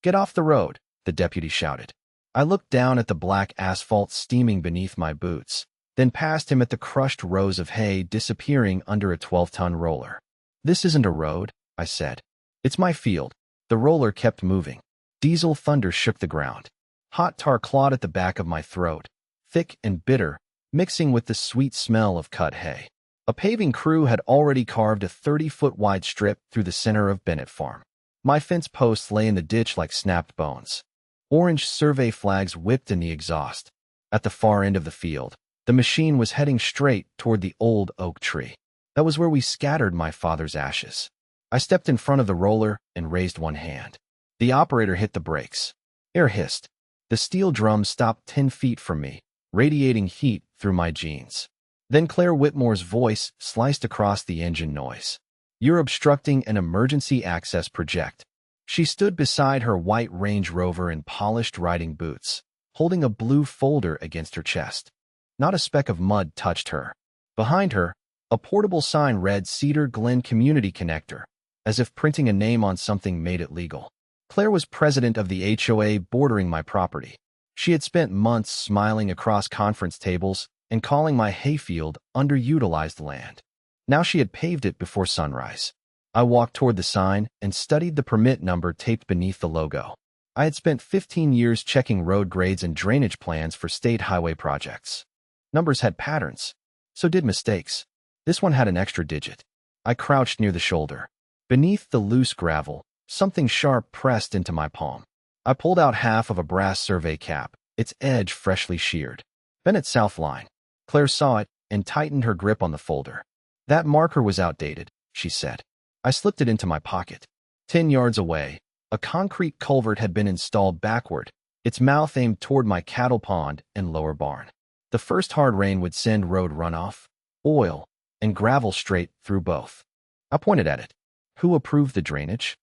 "Get off the road," the deputy shouted. I looked down at the black asphalt steaming beneath my boots, then past him at the crushed rows of hay disappearing under a 12-ton roller. "This isn't a road," I said. "It's my field." The roller kept moving. Diesel thunder shook the ground. Hot tar clawed at the back of my throat, thick and bitter, mixing with the sweet smell of cut hay. A paving crew had already carved a 30-foot wide strip through the center of Bennett Farm. My fence posts lay in the ditch like snapped bones. Orange survey flags whipped in the exhaust. At the far end of the field, the machine was heading straight toward the old oak tree. That was where we scattered my father's ashes. I stepped in front of the roller and raised one hand. The operator hit the brakes. Air hissed. The steel drum stopped 10 feet from me, radiating heat through my jeans. Then Claire Whitmore's voice sliced across the engine noise. "You're obstructing an emergency access project." She stood beside her white Range Rover in polished riding boots, holding a blue folder against her chest. Not a speck of mud touched her. Behind her, a portable sign read Cedar Glen Community Connector, as if printing a name on something made it legal. Claire was president of the HOA bordering my property. She had spent months smiling across conference tables and calling my Hayfield underutilized land. Now she had paved it before sunrise. I walked toward the sign and studied the permit number taped beneath the logo. I had spent 15 years checking road grades and drainage plans for state highway projects. Numbers had patterns. So did mistakes. This one had an extra digit. I crouched near the shoulder. Beneath the loose gravel, something sharp pressed into my palm. I pulled out half of a brass survey cap, its edge freshly sheared. Bennett South Line. Claire saw it and tightened her grip on the folder. "That marker was outdated," she said. I slipped it into my pocket. 10 yards away, a concrete culvert had been installed backward, its mouth aimed toward my cattle pond and lower barn. The first hard rain would send road runoff, oil, and gravel straight through both. I pointed at it. "Who approved the drainage?"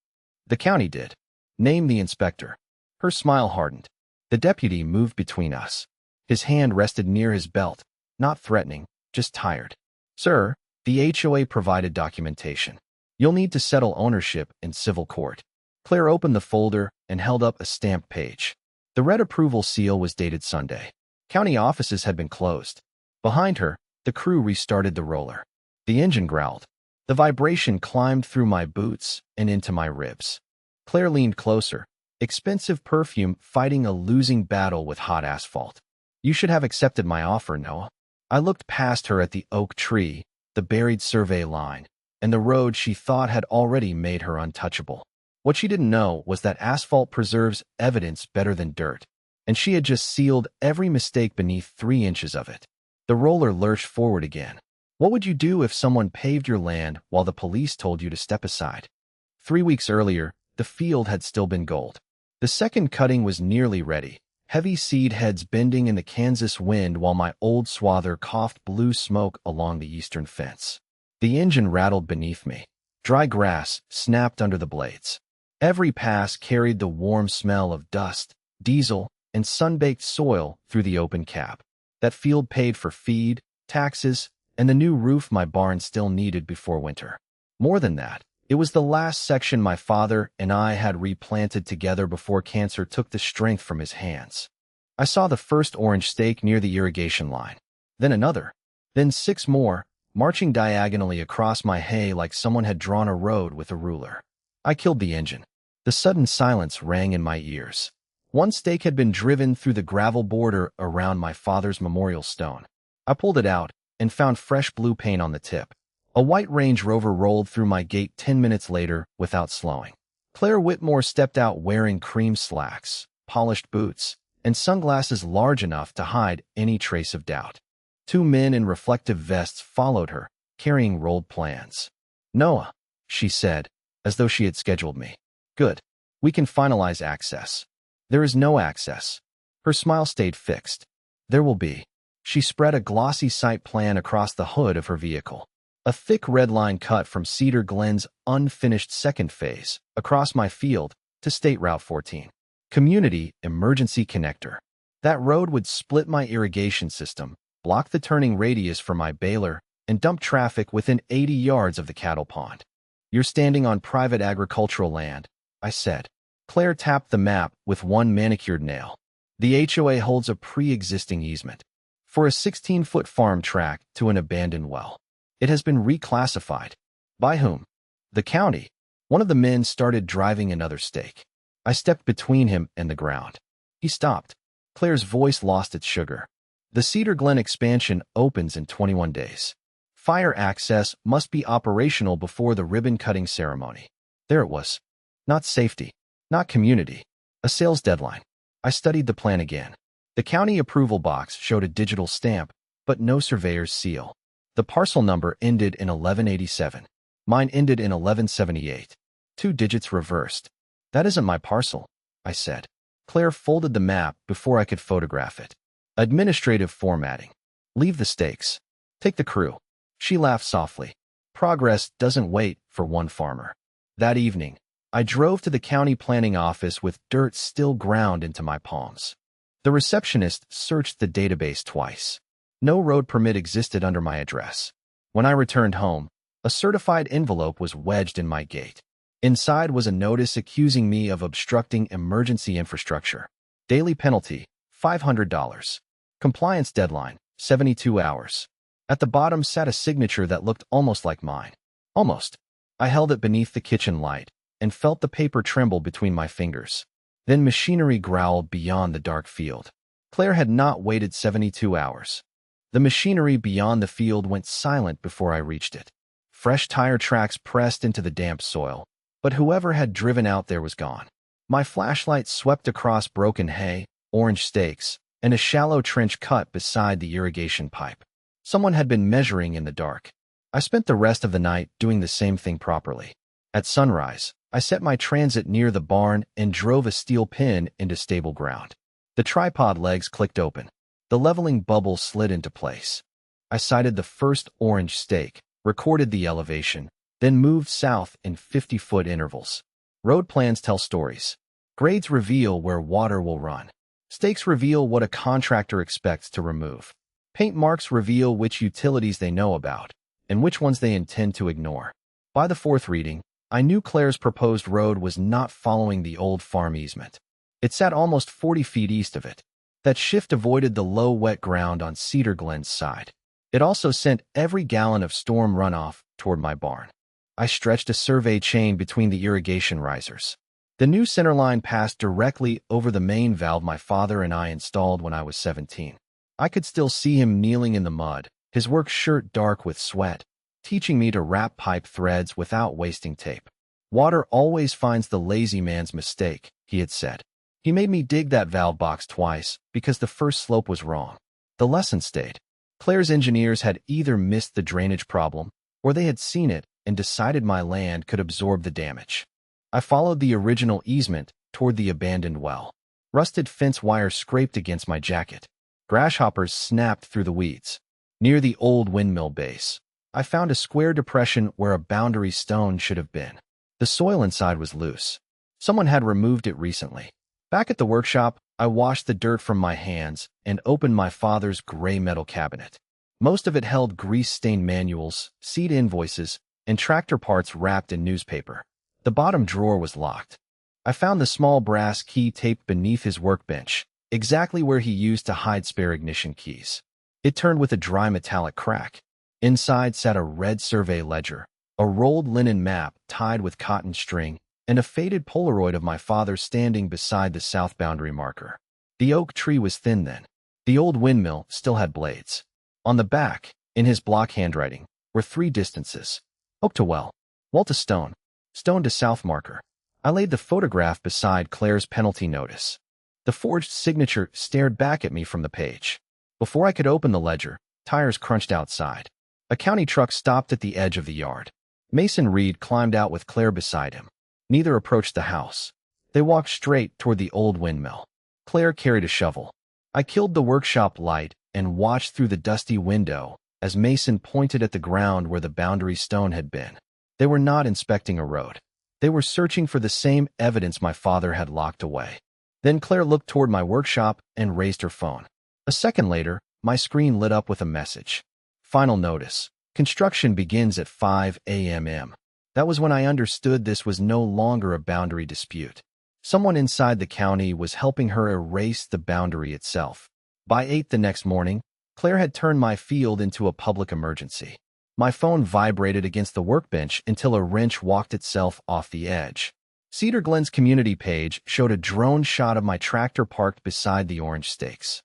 "The county did." "Name the inspector." Her smile hardened. The deputy moved between us. His hand rested near his belt, not threatening, just tired. "Sir, the HOA provided documentation. You'll need to settle ownership in civil court." Claire opened the folder and held up a stamped page. The red approval seal was dated Sunday. County offices had been closed. Behind her, the crew restarted the roller. The engine growled. The vibration climbed through my boots and into my ribs. Claire leaned closer, expensive perfume fighting a losing battle with hot asphalt. "You should have accepted my offer, Noah." I looked past her at the oak tree, the buried survey line, and the road she thought had already made her untouchable. What she didn't know was that asphalt preserves evidence better than dirt, and she had just sealed every mistake beneath 3 inches of it. The roller lurched forward again. What would you do if someone paved your land while the police told you to step aside? 3 weeks earlier, the field had still been gold. The second cutting was nearly ready, heavy seed heads bending in the Kansas wind while my old swather coughed blue smoke along the eastern fence. The engine rattled beneath me. Dry grass snapped under the blades. Every pass carried the warm smell of dust, diesel, and sun-baked soil through the open cap. That field paid for feed, taxes, and the new roof my barn still needed before winter. More than that, it was the last section my father and I had replanted together before cancer took the strength from his hands. I saw the first orange stake near the irrigation line, then another, then 6 more, marching diagonally across my hay like someone had drawn a road with a ruler. I killed the engine. The sudden silence rang in my ears. One stake had been driven through the gravel border around my father's memorial stone. I pulled it out and found fresh blue paint on the tip. A white Range Rover rolled through my gate 10 minutes later without slowing. Claire Whitmore stepped out wearing cream slacks, polished boots, and sunglasses large enough to hide any trace of doubt. 2 men in reflective vests followed her, carrying rolled plans. "Noah," she said, as though she had scheduled me. "Good. We can finalize access." "There is no access." Her smile stayed fixed. "There will be." She spread a glossy site plan across the hood of her vehicle. A thick red line cut from Cedar Glen's unfinished second phase, across my field, to State Route 14. Community Emergency Connector. That road would split my irrigation system, block the turning radius for my baler, and dump traffic within 80 yards of the cattle pond. "You're standing on private agricultural land," I said. Claire tapped the map with one manicured nail. The HOA holds a pre-existing easement for a 16-foot farm tract to an abandoned well. It has been reclassified. By whom? The county. One of the men started driving another stake. I stepped between him and the ground. He stopped. Claire's voice lost its sugar. The Cedar Glen expansion opens in 21 days. Fire access must be operational before the ribbon-cutting ceremony. There it was. Not safety. Not community. A sales deadline. I studied the plan again. The county approval box showed a digital stamp, but no surveyor's seal. The parcel number ended in 1187. Mine ended in 1178. 2 digits reversed. That isn't my parcel, I said. Claire folded the map before I could photograph it. Administrative formatting. Leave the stakes. Take the crew. She laughed softly. Progress doesn't wait for one farmer. That evening, I drove to the county planning office with dirt still ground into my palms. The receptionist searched the database twice. No road permit existed under my address. When I returned home, a certified envelope was wedged in my gate. Inside was a notice accusing me of obstructing emergency infrastructure. Daily penalty, $500. Compliance deadline, 72 hours. At the bottom sat a signature that looked almost like mine. Almost. I held it beneath the kitchen light and felt the paper tremble between my fingers. Then machinery growled beyond the dark field. Claire had not waited 72 hours. The machinery beyond the field went silent before I reached it. Fresh tire tracks pressed into the damp soil, but whoever had driven out there was gone. My flashlight swept across broken hay, orange stakes, and a shallow trench cut beside the irrigation pipe. Someone had been measuring in the dark. I spent the rest of the night doing the same thing properly. At sunrise, I set my transit near the barn and drove a steel pin into stable ground. The tripod legs clicked open. The leveling bubble slid into place. I sighted the first orange stake, recorded the elevation, then moved south in 50-foot intervals. Road plans tell stories. Grades reveal where water will run. Stakes reveal what a contractor expects to remove. Paint marks reveal which utilities they know about and which ones they intend to ignore. By the fourth reading, I knew Claire's proposed road was not following the old farm easement. It sat almost 40 feet east of it. That shift avoided the low, wet ground on Cedar Glen's side. It also sent every gallon of storm runoff toward my barn. I stretched a survey chain between the irrigation risers. The new centerline passed directly over the main valve my father and I installed when I was 17. I could still see him kneeling in the mud, his work shirt dark with sweat, teaching me to wrap pipe threads without wasting tape. Water always finds the lazy man's mistake, he had said. He made me dig that valve box twice because the first slope was wrong. The lesson stayed. Claire's engineers had either missed the drainage problem or they had seen it and decided my land could absorb the damage. I followed the original easement toward the abandoned well. Rusted fence wire scraped against my jacket. Grasshoppers snapped through the weeds. Near the old windmill base, I found a square depression where a boundary stone should have been. The soil inside was loose. Someone had removed it recently. Back at the workshop, I washed the dirt from my hands and opened my father's gray metal cabinet. Most of it held grease-stained manuals, seed invoices, and tractor parts wrapped in newspaper. The bottom drawer was locked. I found the small brass key taped beneath his workbench, exactly where he used to hide spare ignition keys. It turned with a dry metallic crack. Inside sat a red survey ledger, a rolled linen map tied with cotton string, and a faded Polaroid of my father standing beside the south boundary marker. The oak tree was thin then. The old windmill still had blades. On the back, in his block handwriting, were 3 distances. Oak to well to stone, stone to south marker. I laid the photograph beside Claire's penalty notice. The forged signature stared back at me from the page. Before I could open the ledger, tires crunched outside. A county truck stopped at the edge of the yard. Mason Reed climbed out with Claire beside him. Neither approached the house. They walked straight toward the old windmill. Claire carried a shovel. I killed the workshop light and watched through the dusty window as Mason pointed at the ground where the boundary stone had been. They were not inspecting a road. They were searching for the same evidence my father had locked away. Then Claire looked toward my workshop and raised her phone. A second later, my screen lit up with a message. Final notice. Construction begins at 5 a.m. That was when I understood this was no longer a boundary dispute. Someone inside the county was helping her erase the boundary itself. By 8 the next morning, Claire had turned my field into a public emergency. My phone vibrated against the workbench until a wrench walked itself off the edge. Cedar Glen's community page showed a drone shot of my tractor parked beside the orange stakes.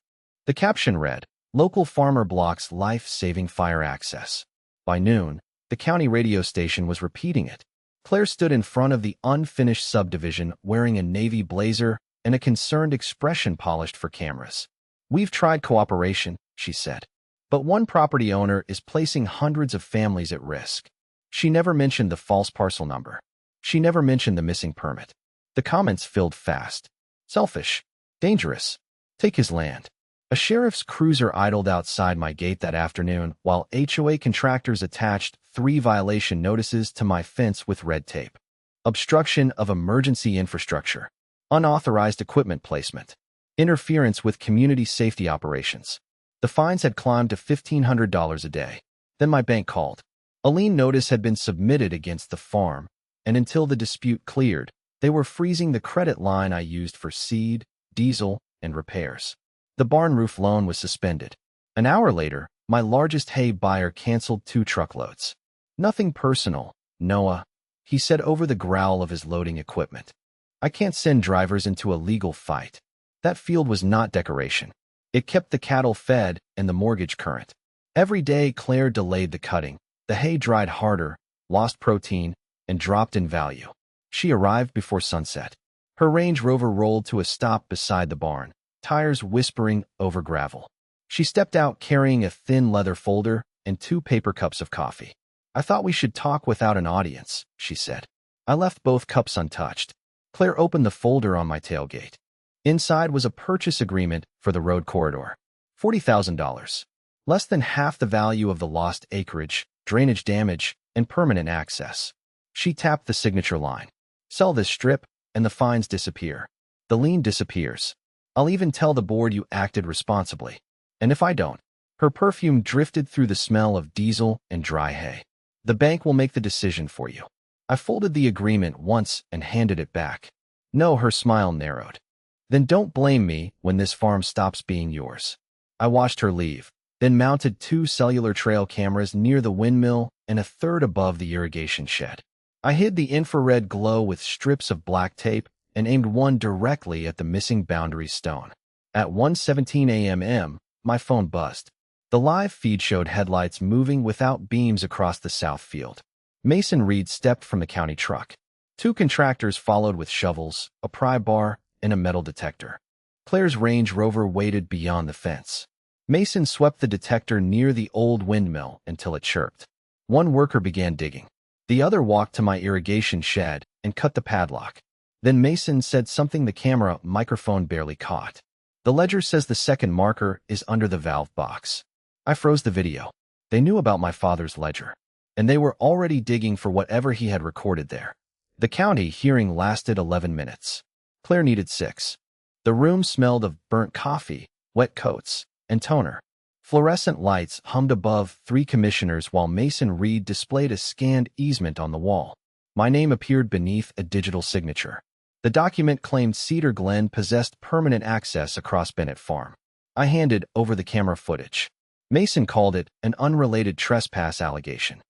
The caption read, "Local farmer blocks life-saving fire access." By noon, the county radio station was repeating it. Claire stood in front of the unfinished subdivision wearing a navy blazer and a concerned expression polished for cameras. "We've tried cooperation," she said, "but one property owner is placing hundreds of families at risk." She never mentioned the false parcel number. She never mentioned the missing permit. The comments filled fast. "Selfish. Dangerous. Take his land." A sheriff's cruiser idled outside my gate that afternoon while HOA contractors attached 3 violation notices to my fence with red tape. Obstruction of emergency infrastructure. Unauthorized equipment placement. Interference with community safety operations. The fines had climbed to $1,500 a day. Then my bank called. A lien notice had been submitted against the farm, and until the dispute cleared, they were freezing the credit line I used for seed, diesel, and repairs. The barn roof loan was suspended. An hour later, my largest hay buyer canceled 2 truckloads. "Nothing personal, Noah," he said over the growl of his loading equipment. "I can't send drivers into a legal fight." That field was not decoration. It kept the cattle fed and the mortgage current. Every day Claire delayed the cutting. The hay dried harder, lost protein, and dropped in value. She arrived before sunset. Her Range Rover rolled to a stop beside the barn, tires whispering over gravel. She stepped out carrying a thin leather folder and 2 paper cups of coffee. "I thought we should talk without an audience," she said. I left both cups untouched. Claire opened the folder on my tailgate. Inside was a purchase agreement for the road corridor. $40,000. Less than half the value of the lost acreage, drainage damage, and permanent access. She tapped the signature line. "Sell this strip, and the fines disappear. The lien disappears. I'll even tell the board you acted responsibly. And if I don't," her perfume drifted through the smell of diesel and dry hay, "the bank will make the decision for you." I folded the agreement once and handed it back. "No," her smile narrowed. "Then don't blame me when this farm stops being yours." I watched her leave, then mounted 2 cellular trail cameras near the windmill and a third above the irrigation shed. I hid the infrared glow with strips of black tape and aimed one directly at the missing boundary stone. At 1:17 a.m., my phone buzzed. The live feed showed headlights moving without beams across the south field. Mason Reed stepped from the county truck. 2 contractors followed with shovels, a pry bar, and a metal detector. Claire's Range Rover waited beyond the fence. Mason swept the detector near the old windmill until it chirped. One worker began digging. The other walked to my irrigation shed and cut the padlock. Then Mason said something the camera microphone barely caught. "The ledger says the second marker is under the valve box." I froze the video. They knew about my father's ledger, and they were already digging for whatever he had recorded there. The county hearing lasted 11 minutes. Claire needed 6. The room smelled of burnt coffee, wet coats, and toner. Fluorescent lights hummed above 3 commissioners while Mason Reed displayed a scanned easement on the wall. My name appeared beneath a digital signature. The document claimed Cedar Glen possessed permanent access across Bennett Farm. I handed over the camera footage. Mason called it an unrelated trespass allegation.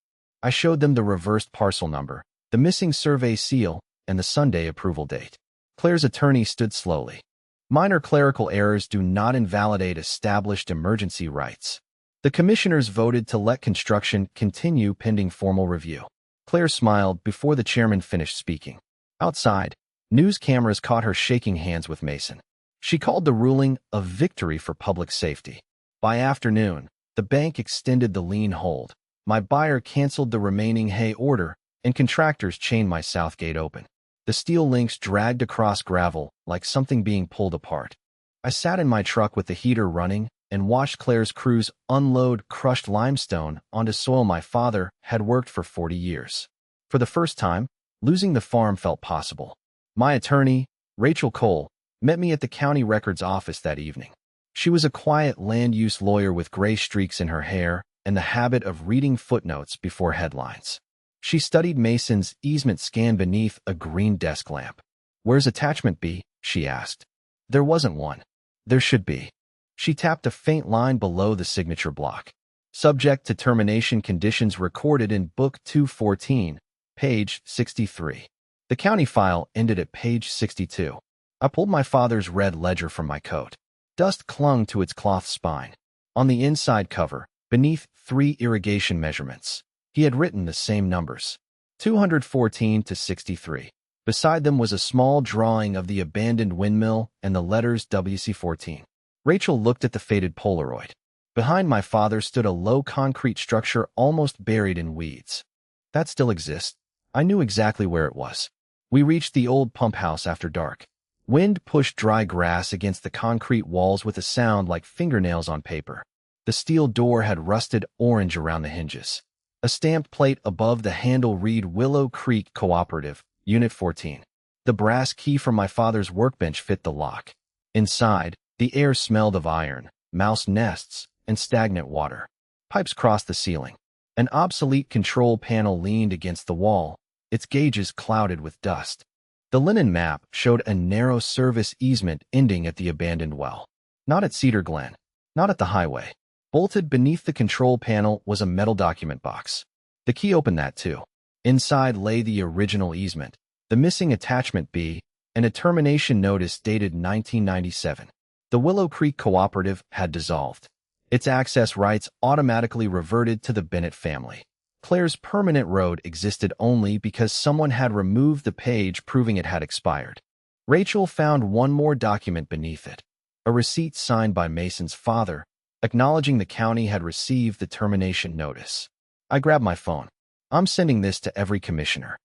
I showed them the reversed parcel number, the missing survey seal, and the Sunday approval date. Claire's attorney stood slowly. "Minor clerical errors do not invalidate established emergency rights." The commissioners voted to let construction continue pending formal review. Claire smiled before the chairman finished speaking. Outside, news cameras caught her shaking hands with Mason. She called the ruling a victory for public safety. By afternoon, the bank extended the lien hold. My buyer canceled the remaining hay order, and contractors chained my south gate open. The steel links dragged across gravel like something being pulled apart. I sat in my truck with the heater running and watched Claire's crews unload crushed limestone onto soil my father had worked for 40 years. For the first time, losing the farm felt possible. My attorney, Rachel Cole, met me at the county records office that evening. She was a quiet land use lawyer with gray streaks in her hair and the habit of reading footnotes before headlines. She studied Mason's easement scan beneath a green desk lamp. "Where's attachment B?" she asked. There wasn't one. There should be. She tapped a faint line below the signature block. Subject to termination conditions recorded in Book 214, page 63. The county file ended at page 62. I pulled my father's red ledger from my coat. Dust clung to its cloth spine. On the inside cover, beneath 3 irrigation measurements, he had written the same numbers, 214 to 63. Beside them was a small drawing of the abandoned windmill and the letters WC14. Rachel looked at the faded Polaroid. Behind my father stood a low concrete structure almost buried in weeds. That still exists. I knew exactly where it was. We reached the old pump house after dark. Wind pushed dry grass against the concrete walls with a sound like fingernails on paper. The steel door had rusted orange around the hinges. A stamped plate above the handle read Willow Creek Cooperative, Unit 14. The brass key from my father's workbench fit the lock. Inside, the air smelled of iron, mouse nests, and stagnant water. Pipes crossed the ceiling. An obsolete control panel leaned against the wall, its gauges clouded with dust. The linen map showed a narrow service easement ending at the abandoned well. Not at Cedar Glen. Not at the highway. Bolted beneath the control panel was a metal document box. The key opened that too. Inside lay the original easement, the missing attachment B, and a termination notice dated 1997. The Willow Creek Cooperative had dissolved. Its access rights automatically reverted to the Bennett family. Claire's permanent road existed only because someone had removed the page proving it had expired. Rachel found one more document beneath it, a receipt signed by Mason's father, acknowledging the county had received the termination notice. I grabbed my phone. I'm sending this to every commissioner.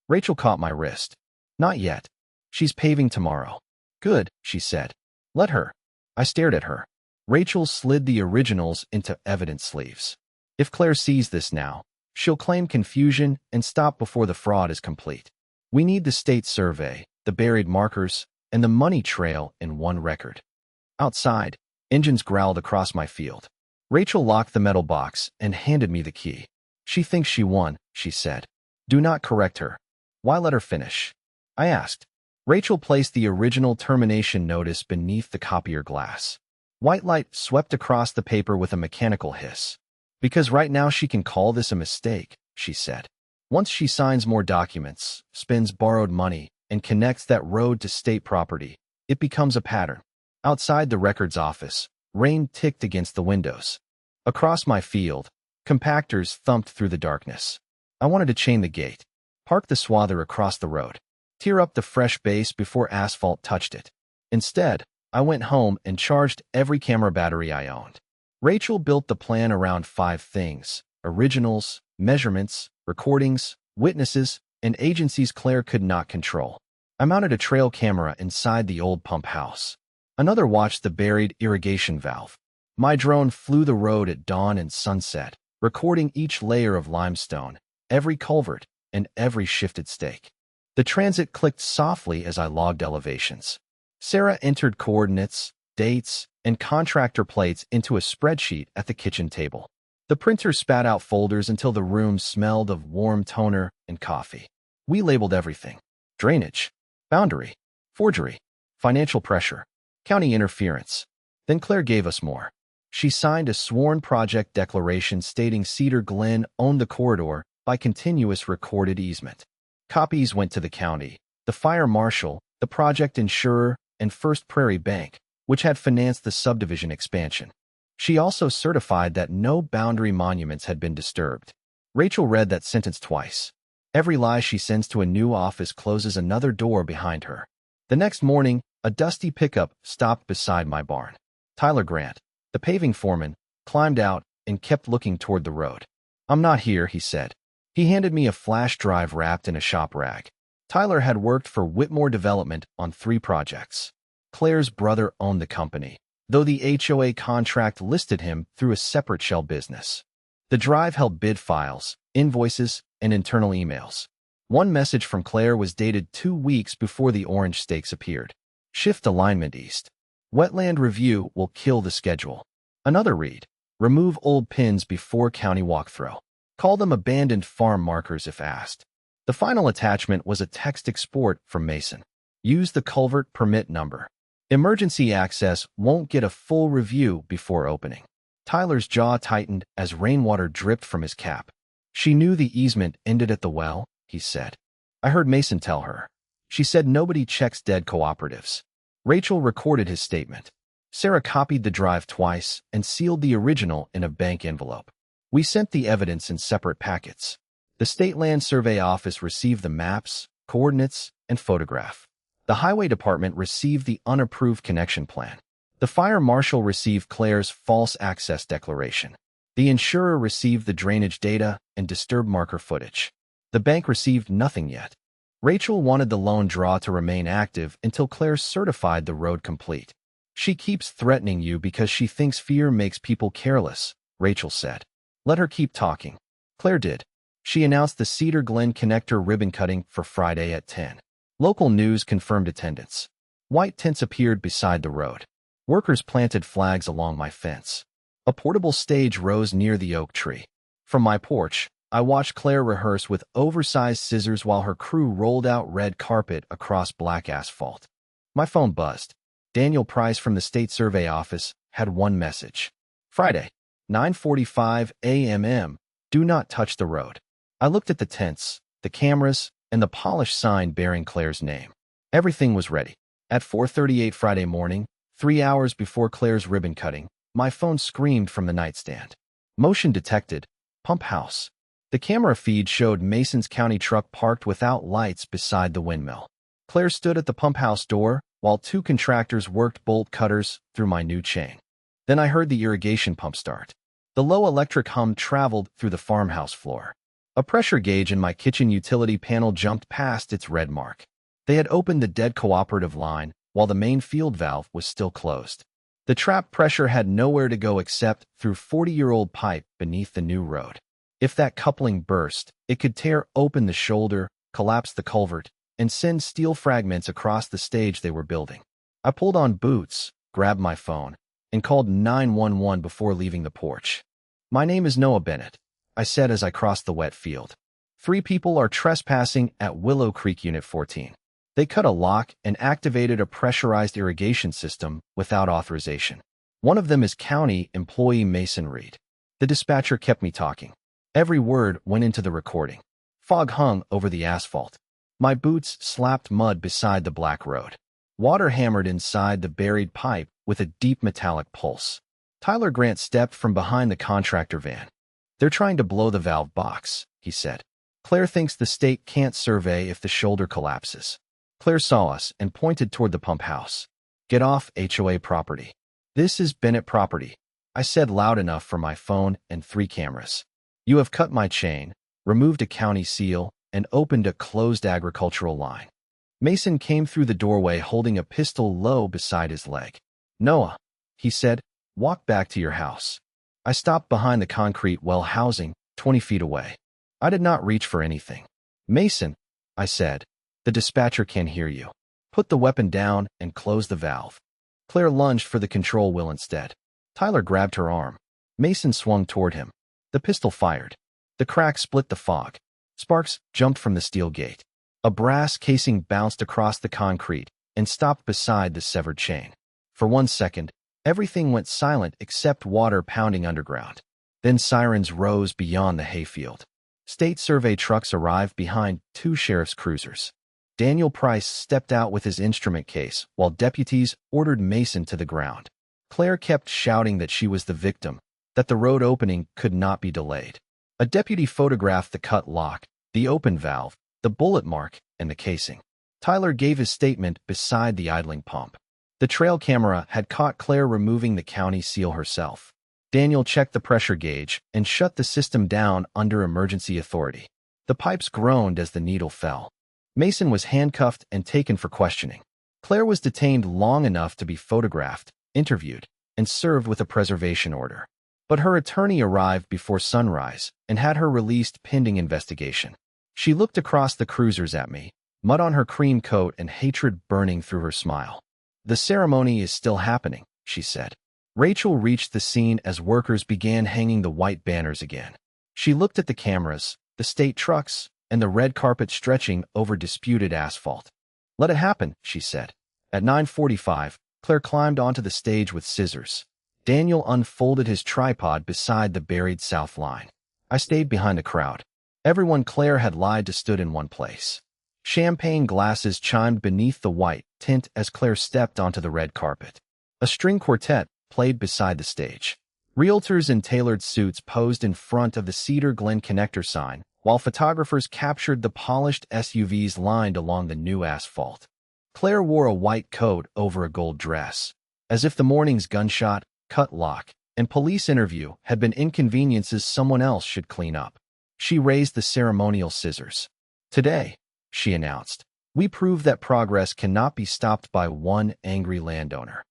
Rachel caught my wrist. Not yet. She's paving tomorrow. Good, she said. Let her. I stared at her. Rachel slid the originals into evidence sleeves. If Claire sees this now, she'll claim confusion and stop before the fraud is complete. We need the state survey, the buried markers, and the money trail in one record. Outside, engines growled across my field. Rachel locked the metal box and handed me the key. She thinks she won, she said. Do not correct her. Why let her finish? I asked. Rachel placed the original termination notice beneath the copier glass. White light swept across the paper with a mechanical hiss. Because right now she can call this a mistake, she said. Once she signs more documents, spends borrowed money, and connects that road to state property, it becomes a pattern. Outside the records office, rain ticked against the windows. Across my field, compactors thumped through the darkness. I wanted to chain the gate, park the swather across the road, tear up the fresh base before asphalt touched it. Instead, I went home and charged every camera battery I owned. Rachel built the plan around 5 things: originals, measurements, recordings, witnesses, and agencies Claire could not control. I mounted a trail camera inside the old pump house. Another watched the buried irrigation valve. My drone flew the road at dawn and sunset, recording each layer of limestone, every culvert, and every shifted stake. The transit clicked softly as I logged elevations. Sarah entered coordinates, dates, and contractor plates into a spreadsheet at the kitchen table. The printer spat out folders until the room smelled of warm toner and coffee. We labeled everything: drainage, boundary, forgery, financial pressure, county interference. Then Claire gave us more. She signed a sworn project declaration stating Cedar Glen owned the corridor by continuous recorded easement. Copies went to the county, the fire marshal, the project insurer, and First Prairie Bank, which had financed the subdivision expansion. She also certified that no boundary monuments had been disturbed. Rachel read that sentence twice. Every lie she sends to a new office closes another door behind her. The next morning, a dusty pickup stopped beside my barn. Tyler Grant, the paving foreman, climbed out and kept looking toward the road. I'm not here, he said. He handed me a flash drive wrapped in a shop rag. Tyler had worked for Whitmore Development on 3 projects. Claire's brother owned the company, though the HOA contract listed him through a separate shell business. The drive held bid files, invoices, and internal emails. One message from Claire was dated 2 weeks before the orange stakes appeared. Shift alignment east. Wetland review will kill the schedule. Another read. Remove old pins before county walkthrough. Call them abandoned farm markers if asked. The final attachment was a text export from Mason. Use the culvert permit number. Emergency access won't get a full review before opening. Tyler's jaw tightened as rainwater dripped from his cap. She knew the easement ended at the well, he said. I heard Mason tell her. She said nobody checks dead cooperatives. Rachel recorded his statement. Sarah copied the drive twice and sealed the original in a bank envelope. We sent the evidence in separate packets. The State Land Survey Office received the maps, coordinates, and photograph. The Highway Department received the unapproved connection plan. The fire marshal received Claire's false access declaration. The insurer received the drainage data and disturb marker footage. The bank received nothing yet. Rachel wanted the loan draw to remain active until Claire certified the road complete. She keeps threatening you because she thinks fear makes people careless, Rachel said. Let her keep talking. Claire did. She announced the Cedar Glen connector ribbon cutting for Friday at 10. Local news confirmed attendance. White tents appeared beside the road. Workers planted flags along my fence. A portable stage rose near the oak tree. From my porch, I watched Claire rehearse with oversized scissors while her crew rolled out red carpet across black asphalt. My phone buzzed. Daniel Price from the State Survey Office had one message. Friday, 9:45 a.m. Do not touch the road. I looked at the tents, the cameras, and the polished sign bearing Claire's name. Everything was ready. At 4:38 Friday morning, 3 hours before Claire's ribbon cutting, my phone screamed from the nightstand. Motion detected. Pump house. The camera feed showed Mason's County truck parked without lights beside the windmill. Claire stood at the pump house door while two contractors worked bolt cutters through my new chain. Then I heard the irrigation pump start. The low electric hum traveled through the farmhouse floor. A pressure gauge in my kitchen utility panel jumped past its red mark. They had opened the dead cooperative line while the main field valve was still closed. The trap pressure had nowhere to go except through 40-year-old pipe beneath the new road. If that coupling burst, it could tear open the shoulder, collapse the culvert, and send steel fragments across the stage they were building. I pulled on boots, grabbed my phone, and called 911 before leaving the porch. My name is Noah Bennett, I said as I crossed the wet field. 3 people are trespassing at Willow Creek Unit 14. They cut a lock and activated a pressurized irrigation system without authorization. One of them is County employee Mason Reed. The dispatcher kept me talking. Every word went into the recording. Fog hung over the asphalt. My boots slapped mud beside the black road. Water hammered inside the buried pipe with a deep metallic pulse. Tyler Grant stepped from behind the contractor van. They're trying to blow the valve box, he said. Claire thinks the state can't survey if the shoulder collapses. Claire saw us and pointed toward the pump house. Get off HOA property. This is Bennett property, I said loud enough for my phone and 3 cameras. You have cut my chain, removed a county seal, and opened a closed agricultural line. Mason came through the doorway holding a pistol low beside his leg. Noah, he said, walk back to your house. I stopped behind the concrete well housing, 20 feet away. I did not reach for anything. Mason, I said, the dispatcher can hear you. Put the weapon down and close the valve. Claire lunged for the control wheel instead. Tyler grabbed her arm. Mason swung toward him. The pistol fired. The crack split the fog. Sparks jumped from the steel gate. A brass casing bounced across the concrete and stopped beside the severed chain. For 1 second, everything went silent except water pounding underground. Then sirens rose beyond the hayfield. State survey trucks arrived behind 2 sheriff's cruisers. Daniel Price stepped out with his instrument case while deputies ordered Mason to the ground. Claire kept shouting that she was the victim, that the road opening could not be delayed. A deputy photographed the cut lock, the open valve, the bullet mark, and the casing. Tyler gave his statement beside the idling pump. The trail camera had caught Claire removing the county seal herself. Daniel checked the pressure gauge and shut the system down under emergency authority. The pipes groaned as the needle fell. Mason was handcuffed and taken for questioning. Claire was detained long enough to be photographed, interviewed, and served with a preservation order. But her attorney arrived before sunrise and had her released pending investigation. She looked across the cruisers at me, mud on her cream coat and hatred burning through her smile. The ceremony is still happening, she said. Rachel reached the scene as workers began hanging the white banners again. She looked at the cameras, the state trucks, and the red carpet stretching over disputed asphalt. Let it happen, she said. At 9:45, Claire climbed onto the stage with scissors. Daniel unfolded his tripod beside the buried south line. I stayed behind the crowd. Everyone Claire had lied to stood in one place. Champagne glasses chimed beneath the white tint as Claire stepped onto the red carpet. A string quartet played beside the stage. Realtors in tailored suits posed in front of the Cedar Glen connector sign, while photographers captured the polished SUVs lined along the new asphalt. Claire wore a white coat over a gold dress, as if the morning's gunshot, cut lock, and police interview had been inconveniences someone else should clean up. She raised the ceremonial scissors. Today, she announced, we prove that progress cannot be stopped by one angry landowner.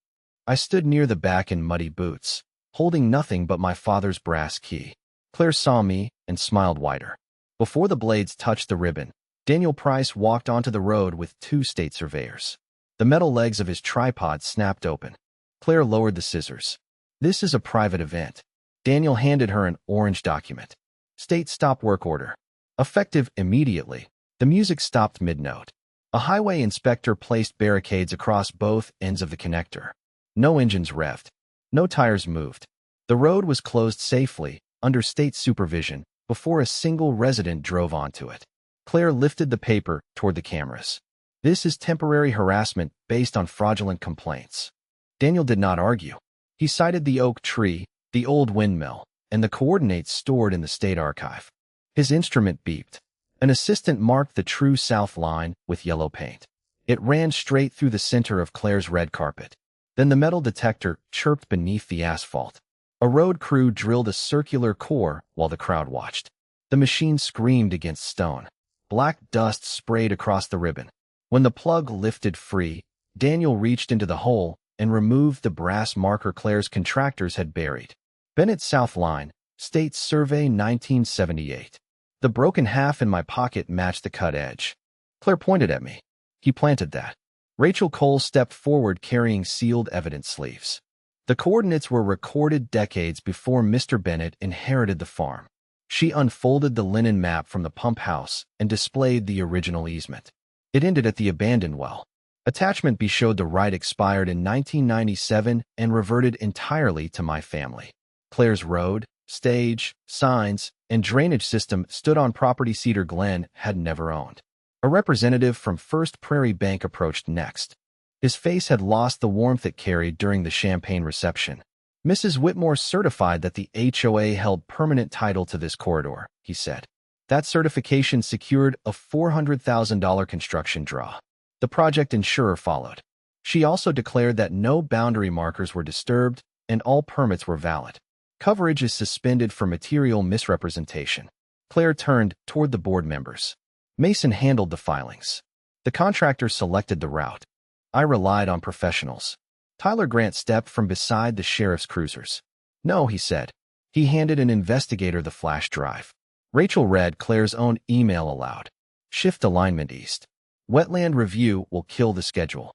I stood near the back in muddy boots, holding nothing but my father's brass key. Claire saw me and smiled wider. Before the blades touched the ribbon, Daniel Price walked onto the road with two state surveyors. The metal legs of his tripod snapped open. Claire lowered the scissors. This is a private event. Daniel handed her an orange document. State stop work order. Effective immediately. The music stopped mid-note. A highway inspector placed barricades across both ends of the connector. No engines revved. No tires moved. The road was closed safely, under state supervision, before a single resident drove onto it. Claire lifted the paper toward the cameras. This is temporary harassment based on fraudulent complaints. Daniel did not argue. He cited the oak tree, the old windmill, and the coordinates stored in the state archive. His instrument beeped. An assistant marked the true south line with yellow paint. It ran straight through the center of Claire's red carpet. Then the metal detector chirped beneath the asphalt. A road crew drilled a circular core while the crowd watched. The machine screamed against stone. Black dust sprayed across the ribbon. When the plug lifted free, Daniel reached into the hole and removed the brass marker Claire's contractors had buried. Bennett South Line, State Survey 1978. The broken half in my pocket matched the cut edge. Claire pointed at me. He planted that. Rachel Cole stepped forward carrying sealed evidence sleeves. The coordinates were recorded decades before Mr. Bennett inherited the farm. She unfolded the linen map from the pump house and displayed the original easement. It ended at the abandoned well. Attachment B showed the right expired in 1997 and reverted entirely to my family. Claire's road, stage, signs, and drainage system stood on property Cedar Glen had never owned. A representative from First Prairie Bank approached next. His face had lost the warmth it carried during the champagne reception. Mrs. Whitmore certified that the HOA held permanent title to this corridor, he said. That certification secured a $400,000 construction draw. The project insurer followed. She also declared that no boundary markers were disturbed and all permits were valid. Coverage is suspended for material misrepresentation. Claire turned toward the board members. Mason handled the filings. The contractor selected the route. I relied on professionals. Tyler Grant stepped from beside the sheriff's cruisers. No, he said. He handed an investigator the flash drive. Rachel read Claire's own email aloud. Shift alignment east. Wetland review will kill the schedule.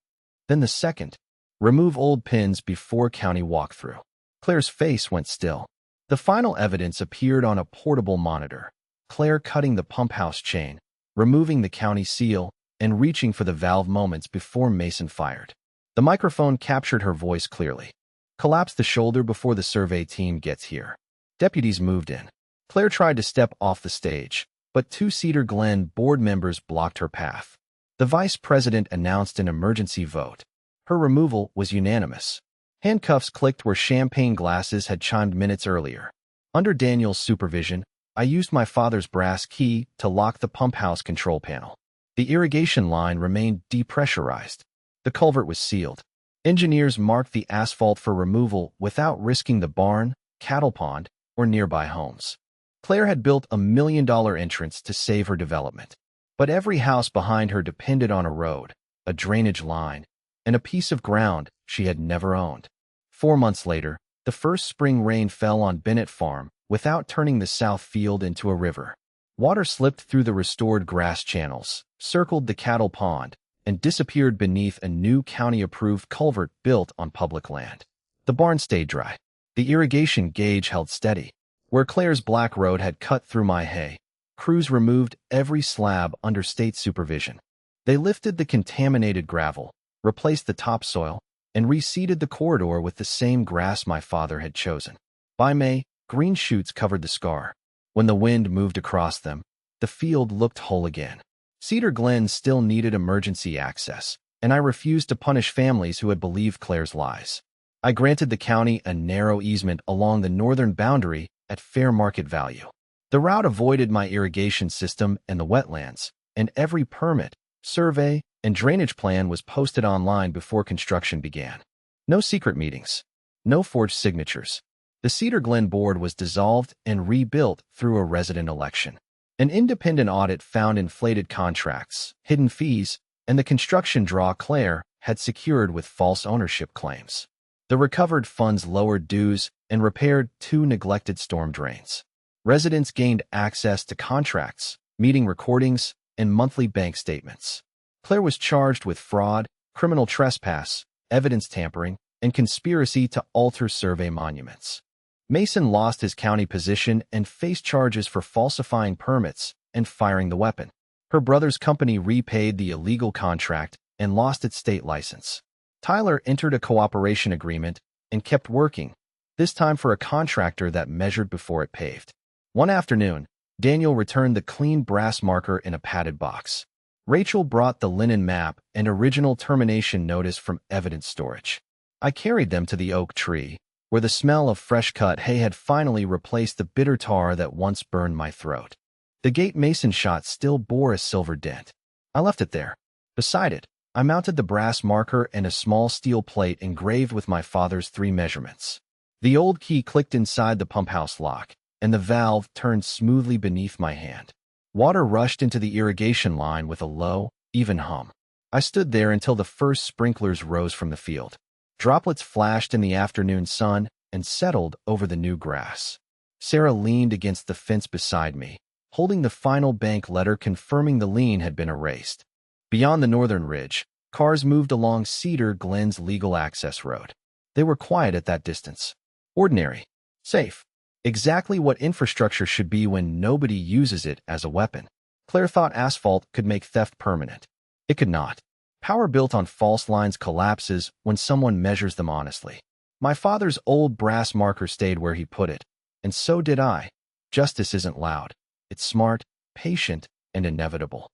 Then the second. Remove old pins before county walkthrough. Claire's face went still. The final evidence appeared on a portable monitor. Claire cutting the pump house chain, removing the county seal, and reaching for the valve moments before Mason fired. The microphone captured her voice clearly. Collapse the shoulder before the survey team gets here. Deputies moved in. Claire tried to step off the stage, but two Cedar Glen board members blocked her path. The vice president announced an emergency vote. Her removal was unanimous. Handcuffs clicked where champagne glasses had chimed minutes earlier. Under Daniel's supervision, I used my father's brass key to lock the pump house control panel. The irrigation line remained depressurized. The culvert was sealed. Engineers marked the asphalt for removal without risking the barn, cattle pond, or nearby homes. Claire had built $1 million entrance to save her development. But every house behind her depended on a road, a drainage line, and a piece of ground she had never owned. 4 months later, the first spring rain fell on Bennett Farm without turning the south field into a river. Water slipped through the restored grass channels, circled the cattle pond, and disappeared beneath a new county-approved culvert built on public land. The barn stayed dry. The irrigation gauge held steady. Where Claire's black road had cut through my hay, crews removed every slab under state supervision. They lifted the contaminated gravel, replaced the topsoil, and reseeded the corridor with the same grass my father had chosen. By May, green shoots covered the scar. When the wind moved across them, the field looked whole again. Cedar Glen still needed emergency access, and I refused to punish families who had believed Claire's lies. I granted the county a narrow easement along the northern boundary at fair market value. The route avoided my irrigation system and the wetlands, and every permit, survey, and drainage plan was posted online before construction began. No secret meetings. No forged signatures. The Cedar Glen board was dissolved and rebuilt through a resident election. An independent audit found inflated contracts, hidden fees, and the construction draw Claire had secured with false ownership claims. The recovered funds lowered dues and repaired 2 neglected storm drains. Residents gained access to contracts, meeting recordings, and monthly bank statements. Claire was charged with fraud, criminal trespass, evidence tampering, and conspiracy to alter survey monuments. Mason lost his county position and faced charges for falsifying permits and firing the weapon. Her brother's company repaid the illegal contract and lost its state license. Tyler entered a cooperation agreement and kept working, this time for a contractor that measured before it paved. One afternoon, Daniel returned the clean brass marker in a padded box. Rachel brought the linen map and original termination notice from evidence storage. I carried them to the oak tree, where the smell of fresh-cut hay had finally replaced the bitter tar that once burned my throat. The gate Mason shot still bore a silver dent. I left it there. Beside it, I mounted the brass marker and a small steel plate engraved with my father's 3 measurements. The old key clicked inside the pumphouse lock, and the valve turned smoothly beneath my hand. Water rushed into the irrigation line with a low, even hum. I stood there until the first sprinklers rose from the field. Droplets flashed in the afternoon sun and settled over the new grass. Sarah leaned against the fence beside me, holding the final bank letter confirming the lien had been erased. Beyond the northern ridge, cars moved along Cedar Glen's legal access road. They were quiet at that distance. Ordinary. Safe. Exactly what infrastructure should be when nobody uses it as a weapon. Claire thought asphalt could make theft permanent. It could not. Power built on false lines collapses when someone measures them honestly. My father's old brass marker stayed where he put it, and so did I. Justice isn't loud. It's smart, patient, and inevitable.